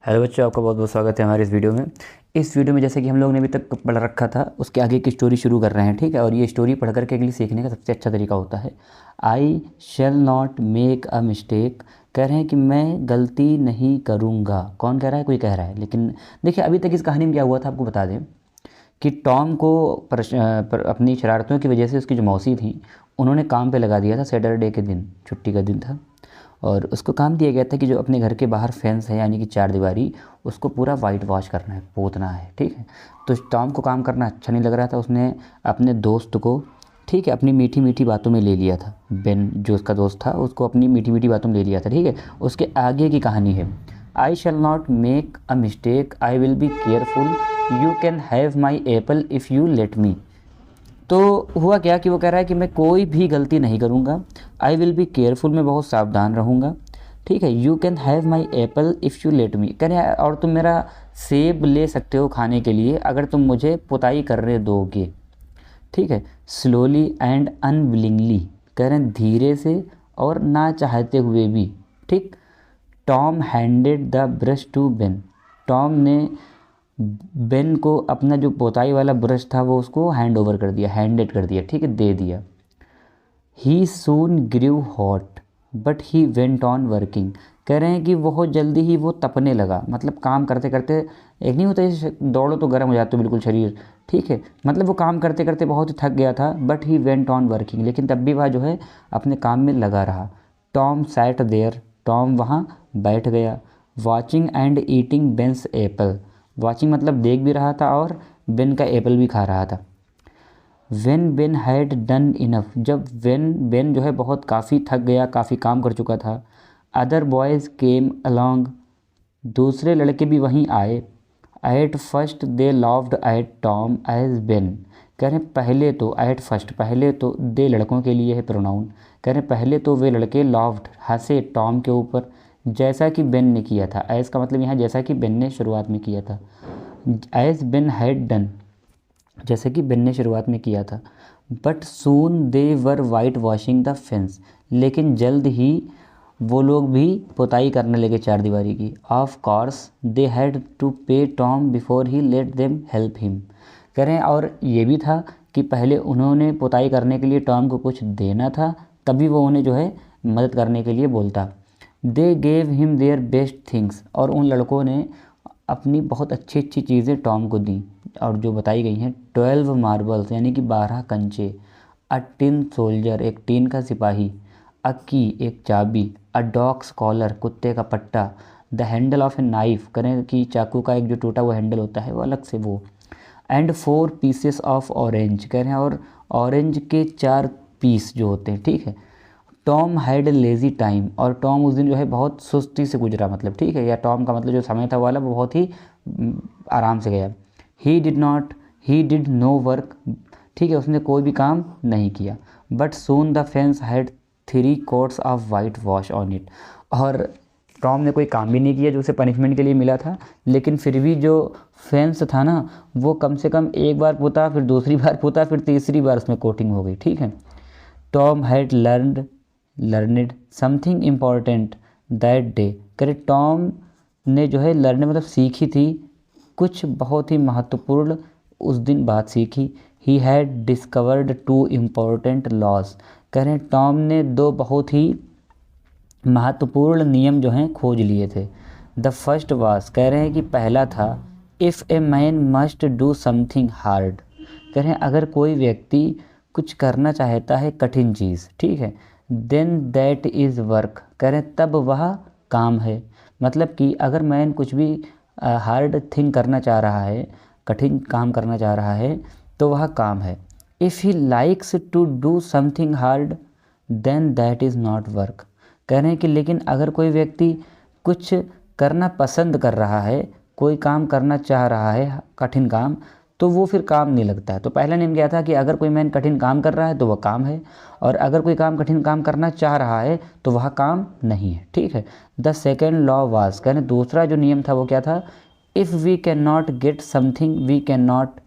Hello बच्चों, आपका बहुत बहुत स्वागत है हमारे इस वीडियो में। इस वीडियो में जैसे कि हम लोग ने अभी तक पढ़ रखा था उसके आगे की स्टोरी शुरू कर रहे हैं, ठीक है। और ये स्टोरी पढ़ करके अगली सीखने का सबसे अच्छा तरीका होता है I shall not make a mistake. कह रहे हैं कि मैं गलती नहीं करूँगा। कौन कह रहा है? कोई कह रहा है। लेकिन देखिए, अभी तक इस कहानी में क्या हुआ था आपको बता दें कि टॉम को अपनी शरारतों की वजह से उसकी जो मौसी थी उन्होंने काम पे लगा दिया था। सैटरडे के दिन छुट्टी का दिन था और उसको काम दिया गया था कि जो अपने घर के बाहर फेंस है यानी कि चार दीवारी, उसको पूरा वाइट वॉश करना है, पोतना है, ठीक है। तो टॉम को काम करना अच्छा नहीं लग रहा था। उसने अपने दोस्त को, ठीक है, अपनी मीठी मीठी बातों में ले लिया था। बेन जो उसका दोस्त था उसको अपनी मीठी मीठी बातों में ले लिया था, ठीक है। उसके आगे की कहानी है I shall not make a mistake, I will be careful, you can have my apple if you let me. तो हुआ क्या कि वो कह रहा है कि मैं कोई भी गलती नहीं करूँगा। आई विल बी केयरफुल, मैं बहुत सावधान रहूँगा, ठीक है। You can have my apple if you let मी, कह रहे हैं और तुम मेरा सेब ले सकते हो खाने के लिए अगर तुम मुझे पुताई करने दोगे, ठीक है। स्लोली एंड अनविलिंगली, कह रहे हैं धीरे से और ना चाहते हुए भी, ठीक। Tom handed the brush to Ben, Tom ने बेन को अपना जो पोताई वाला ब्रश था वो उसको हैंड ओवर कर दिया, हैंडेड कर दिया, ठीक है, दे दिया। He soon grew hot but he went on working, कह रहे हैं कि बहुत जल्दी ही वो तपने लगा। मतलब काम करते करते, एक नहीं होता जैसे दौड़ो तो गर्म हो जाते हो बिल्कुल शरीर, ठीक है। मतलब वो काम करते करते बहुत ही थक गया था। But he went on working, लेकिन तब भी वह जो है अपने काम में लगा रहा। टॉम सैट देयर, टॉम वहाँ बैठ गया। वॉचिंग एंड ईटिंग बेन्स एप्पल, वॉचिंग मतलब देख भी रहा था और बेन का एप्पल भी खा रहा था। When Ben had done enough, जब बेन जो है बहुत काफ़ी थक गया, काफ़ी काम कर चुका था। अदर बॉयज़ केम अलॉन्ग, दूसरे लड़के भी वहीं आए। At first they loved at Tom as Ben, कह रहे हैं पहले तो, एट फर्स्ट पहले तो, दे लड़कों के लिए है प्रोनाउन, कह रहे हैं पहले तो वे लड़के लव्ड हंसे टॉम के ऊपर जैसा कि बेन ने किया था। एज का मतलब यहाँ जैसा कि बेन ने शुरुआत में किया था। एज बेन हैड डन, जैसे कि बेन ने शुरुआत में किया था। But soon they were white washing the fence, लेकिन जल्द ही वो लोग भी पुताई करने लगे चार दीवारी की। Of course they had to pay Tom before he let them help him, कह रहे हैं और ये भी था कि पहले उन्होंने पुताई करने के लिए टॉम को कुछ देना था, तभी वो उन्हें जो है मदद करने के लिए बोलता। They gave him their best things, और उन लड़कों ने अपनी बहुत अच्छी अच्छी चीज़ें टॉम को दी और जो बताई गई हैं। 12 मार्बल्स यानी कि 12 कंचे। अ टिन सोल्जर, एक टीन का सिपाही। अ की, एक चाबी। अ डॉग्स कॉलर, कुत्ते का पट्टा। The handle of a knife, करें कि चाकू का एक जो टूटा हुआ हैंडल होता है वो अलग से वो। एंड 4 पीसेस ऑफ ऑरेंज, कह रहे हैं और ऑरेंज के 4 पीस जो होते हैं, ठीक है। टॉम हैड लेज़ी टाइम, और टॉम उस दिन जो है बहुत सुस्ती से गुजरा, मतलब ठीक है, या टॉम का मतलब जो समय था वाला वो बहुत ही आराम से गया। ही डिड नो वर्क, ठीक है, उसने कोई भी काम नहीं किया। But soon the fence had 3 quotes of white wash on it, और टॉम ने कोई काम भी नहीं किया जो उसे पनिशमेंट के लिए मिला था, लेकिन फिर भी जो फेंस था ना वो कम से कम एक बार पोता, फिर दूसरी बार पोता, फिर तीसरी बार उसमें कोटिंग हो गई, ठीक है। Tom had learned something important that day, करे टॉम ने जो है लर्न मतलब सीखी थी, कुछ बहुत ही महत्वपूर्ण उस दिन बात सीखी। He had discovered 2 important laws, कह रहे हैं टॉम ने 2 बहुत ही महत्वपूर्ण नियम जो हैं खोज लिए थे। द फर्स्ट वाज, कह रहे हैं कि पहला था, if a man must do something hard, कह रहे हैं अगर कोई व्यक्ति कुछ करना चाहता है कठिन चीज़, ठीक है, देन दैट इज़ वर्क, कह रहे हैं तब वह काम है। मतलब कि अगर मैन कुछ भी हार्ड थिंग करना चाह रहा है, कठिन काम करना चाह रहा है, तो वह काम है। If he likes to do something hard then that is not work, कह रहे हैं कि लेकिन अगर कोई व्यक्ति कुछ करना पसंद कर रहा है, कोई काम करना चाह रहा है कठिन काम, तो वो फिर काम नहीं लगता है। तो पहला नियम क्या था कि अगर कोई मैन कठिन काम कर रहा है तो वह काम है, और अगर कोई काम कठिन काम करना चाह रहा है तो वह काम नहीं है, ठीक है। द सेकेंड लॉ वाज, कहने दूसरा जो नियम था वो क्या था, if we can not get something we can not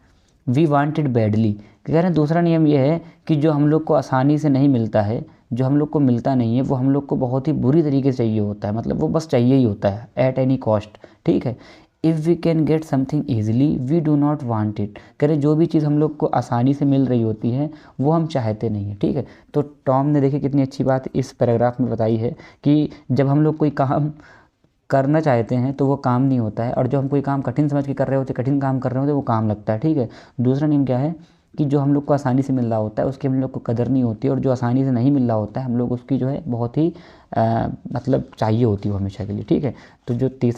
we wanted badly, कह रहे हैं दूसरा नियम ये है कि जो हम लोग को आसानी से नहीं मिलता है, जो हम लोग को मिलता नहीं है वो हम लोग को बहुत ही बुरी तरीके से चाहिए होता है, मतलब वो बस चाहिए ही होता है एट एनी कॉस्ट, ठीक है। If we can get something easily we do not want it, करें जो भी चीज़ हम लोग को आसानी से मिल रही होती है वो हम चाहते नहीं है, ठीक है। तो टॉम ने देखिए कितनी अच्छी बात इस पैराग्राफ में बताई है कि जब हम लोग कोई काम करना चाहते हैं तो वो काम नहीं होता है, और जो हम कोई काम कठिन समझ के कर रहे होते, कठिन काम कर रहे होते, वो काम लगता है, ठीक है। दूसरा नियम क्या है कि जो हम लोग को आसानी से मिल रहा होता है उसकी हम लोग को कदर नहीं होती, और जो आसानी से नहीं मिल रहा होता है हम लोग उसकी जो है बहुत ही मतलब चाहिए होती है वो हमेशा के लिए, ठीक है। तो जो